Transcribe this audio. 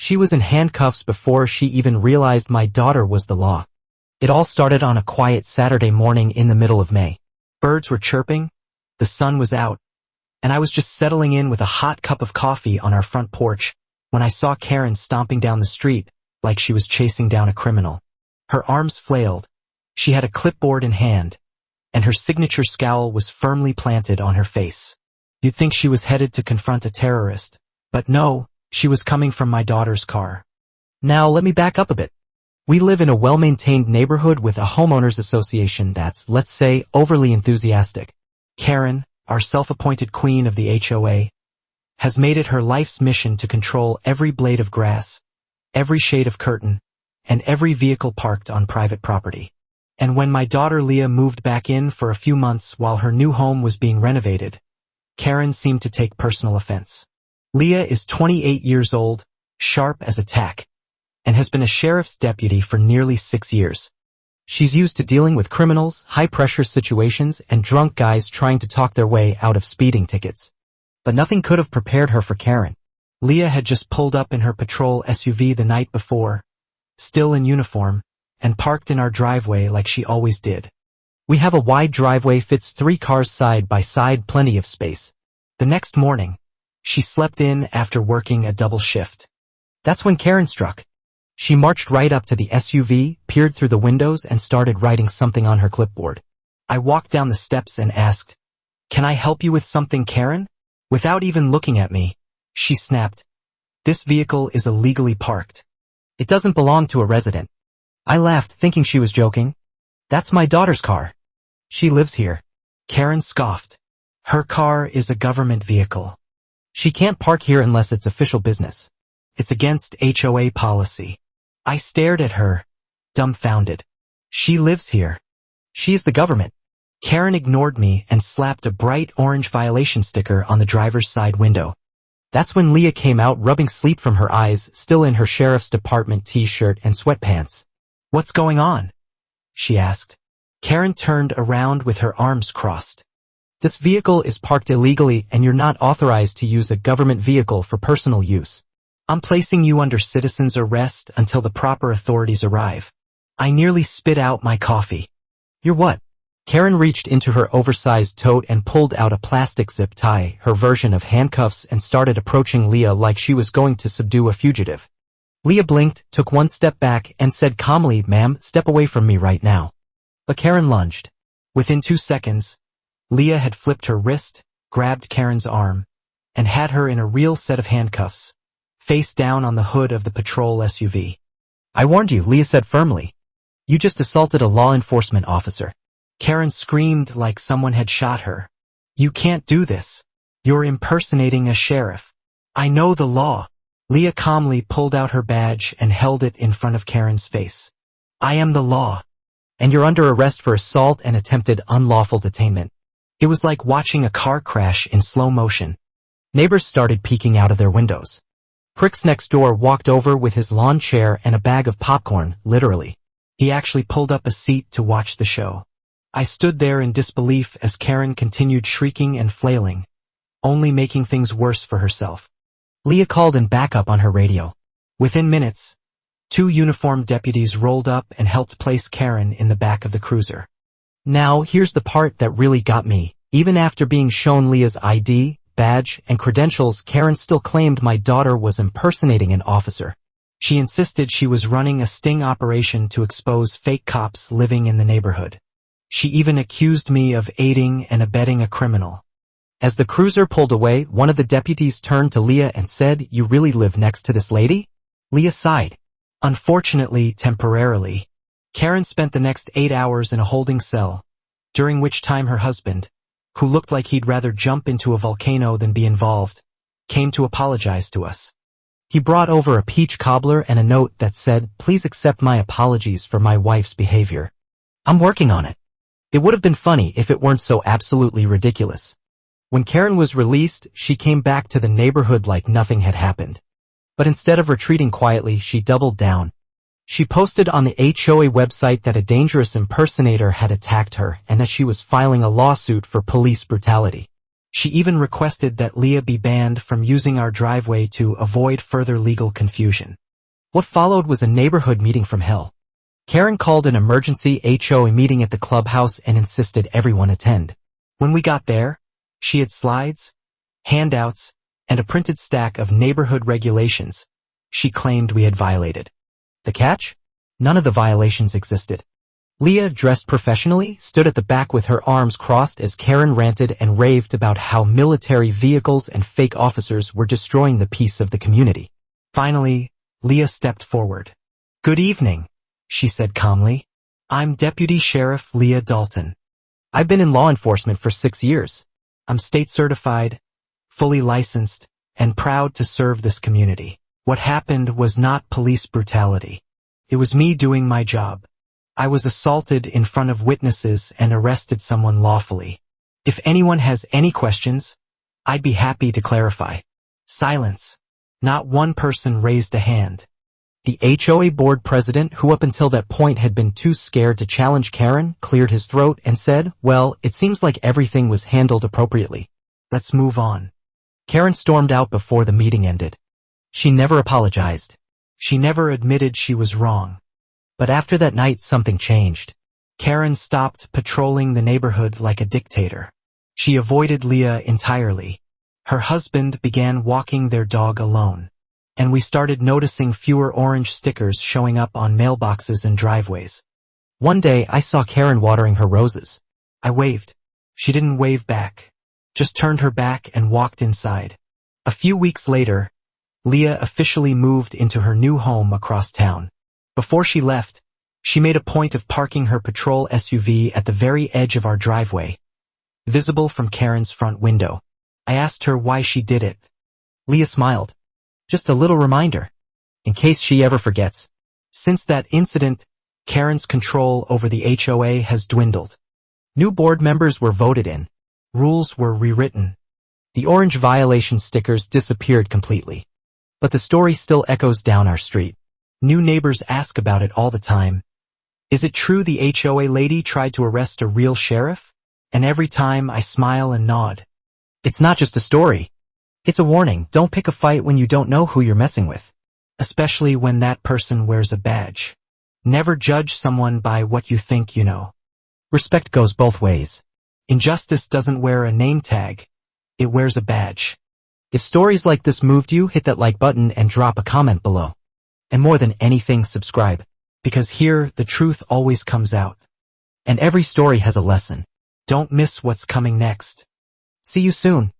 She was in handcuffs before she even realized my daughter was the law. It all started on a quiet Saturday morning in the middle of May. Birds were chirping, the sun was out, and I was just settling in with a hot cup of coffee on our front porch when I saw Karen stomping down the street like she was chasing down a criminal. Her arms flailed, she had a clipboard in hand, and her signature scowl was firmly planted on her face. You'd think she was headed to confront a terrorist, but no, she was coming from my daughter's car. Now let me back up a bit. We live in a well-maintained neighborhood with a homeowners association that's, let's say, overly enthusiastic. Karen, our self-appointed queen of the HOA, has made it her life's mission to control every blade of grass, every shade of curtain, and every vehicle parked on private property. And when my daughter Leah moved back in for a few months while her new home was being renovated, Karen seemed to take personal offense. Leah is 28 years old, sharp as a tack, and has been a sheriff's deputy for nearly 6 years. She's used to dealing with criminals, high-pressure situations, and drunk guys trying to talk their way out of speeding tickets. But nothing could have prepared her for Karen. Leah had just pulled up in her patrol SUV the night before, still in uniform, and parked in our driveway like she always did. We have a wide driveway, fits 3 cars side by side, plenty of space. The next morning, she slept in after working a double shift. That's when Karen struck. She marched right up to the SUV, peered through the windows, and started writing something on her clipboard. I walked down the steps and asked, "Can I help you with something, Karen?" Without even looking at me, she snapped, "This vehicle is illegally parked. It doesn't belong to a resident." I laughed, thinking she was joking. "That's my daughter's car. She lives here." Karen scoffed. "Her car is a government vehicle. She can't park here unless it's official business. It's against HOA policy." I stared at her, dumbfounded. "She lives here. She's the government." Karen ignored me and slapped a bright orange violation sticker on the driver's side window. That's when Leah came out, rubbing sleep from her eyes, still in her sheriff's department t-shirt and sweatpants. "What's going on?" she asked. Karen turned around with her arms crossed. "This vehicle is parked illegally and you're not authorized to use a government vehicle for personal use. I'm placing you under citizen's arrest until the proper authorities arrive." I nearly spit out my coffee. "You're what?" Karen reached into her oversized tote and pulled out a plastic zip tie, her version of handcuffs, and started approaching Leah like she was going to subdue a fugitive. Leah blinked, took one step back, and said calmly, "Ma'am, step away from me right now." But Karen lunged. Within 2 seconds, Leah had flipped her wrist, grabbed Karen's arm, and had her in a real set of handcuffs, face down on the hood of the patrol SUV. "I warned you," Leah said firmly. "You just assaulted a law enforcement officer." Karen screamed like someone had shot her. "You can't do this. You're impersonating a sheriff. I know the law." Leah calmly pulled out her badge and held it in front of Karen's face. "I am the law, and you're under arrest for assault and attempted unlawful detainment." It was like watching a car crash in slow motion. Neighbors started peeking out of their windows. Pricks next door walked over with his lawn chair and a bag of popcorn, literally. He actually pulled up a seat to watch the show. I stood there in disbelief as Karen continued shrieking and flailing, only making things worse for herself. Leah called in backup on her radio. Within minutes, 2 uniformed deputies rolled up and helped place Karen in the back of the cruiser. Now, here's the part that really got me. Even after being shown Leah's ID, badge, and credentials, Karen still claimed my daughter was impersonating an officer. She insisted she was running a sting operation to expose fake cops living in the neighborhood. She even accused me of aiding and abetting a criminal. As the cruiser pulled away, one of the deputies turned to Leah and said, "You really live next to this lady?" Leah sighed. "Unfortunately, temporarily." Karen spent the next 8 hours in a holding cell, during which time her husband, who looked like he'd rather jump into a volcano than be involved, came to apologize to us. He brought over a peach cobbler and a note that said, "Please accept my apologies for my wife's behavior. I'm working on it." It would have been funny if it weren't so absolutely ridiculous. When Karen was released, she came back to the neighborhood like nothing had happened. But instead of retreating quietly, she doubled down. She posted on the HOA website that a dangerous impersonator had attacked her and that she was filing a lawsuit for police brutality. She even requested that Leah be banned from using our driveway to avoid further legal confusion. What followed was a neighborhood meeting from hell. Karen called an emergency HOA meeting at the clubhouse and insisted everyone attend. When we got there, she had slides, handouts, and a printed stack of neighborhood regulations she claimed we had violated. The catch? None of the violations existed. Leah, dressed professionally, stood at the back with her arms crossed as Karen ranted and raved about how military vehicles and fake officers were destroying the peace of the community. Finally, Leah stepped forward. "Good evening," she said calmly. "I'm Deputy Sheriff Leah Dalton. I've been in law enforcement for 6 years. I'm state certified, fully licensed, and proud to serve this community. What happened was not police brutality. It was me doing my job. I was assaulted in front of witnesses and arrested someone lawfully. If anyone has any questions, I'd be happy to clarify." Silence. Not one person raised a hand. The HOA board president, who up until that point had been too scared to challenge Karen, cleared his throat and said, "Well, it seems like everything was handled appropriately. Let's move on." Karen stormed out before the meeting ended. She never apologized. She never admitted she was wrong. But after that night, something changed. Karen stopped patrolling the neighborhood like a dictator. She avoided Leah entirely. Her husband began walking their dog alone. And we started noticing fewer orange stickers showing up on mailboxes and driveways. One day, I saw Karen watering her roses. I waved. She didn't wave back, just turned her back and walked inside. A few weeks later, Leah officially moved into her new home across town. Before she left, she made a point of parking her patrol SUV at the very edge of our driveway, visible from Karen's front window. I asked her why she did it. Leah smiled. "Just a little reminder, in case she ever forgets." Since that incident, Karen's control over the HOA has dwindled. New board members were voted in. Rules were rewritten. The orange violation stickers disappeared completely. But the story still echoes down our street. New neighbors ask about it all the time. Is it true the HOA lady tried to arrest a real sheriff? And every time I smile and nod. It's not just a story. It's a warning. Don't pick a fight when you don't know who you're messing with. Especially when that person wears a badge. Never judge someone by what you think you know. Respect goes both ways. Injustice doesn't wear a name tag. It wears a badge. If stories like this moved you, hit that like button and drop a comment below. And more than anything, subscribe. Because here, the truth always comes out. And every story has a lesson. Don't miss what's coming next. See you soon.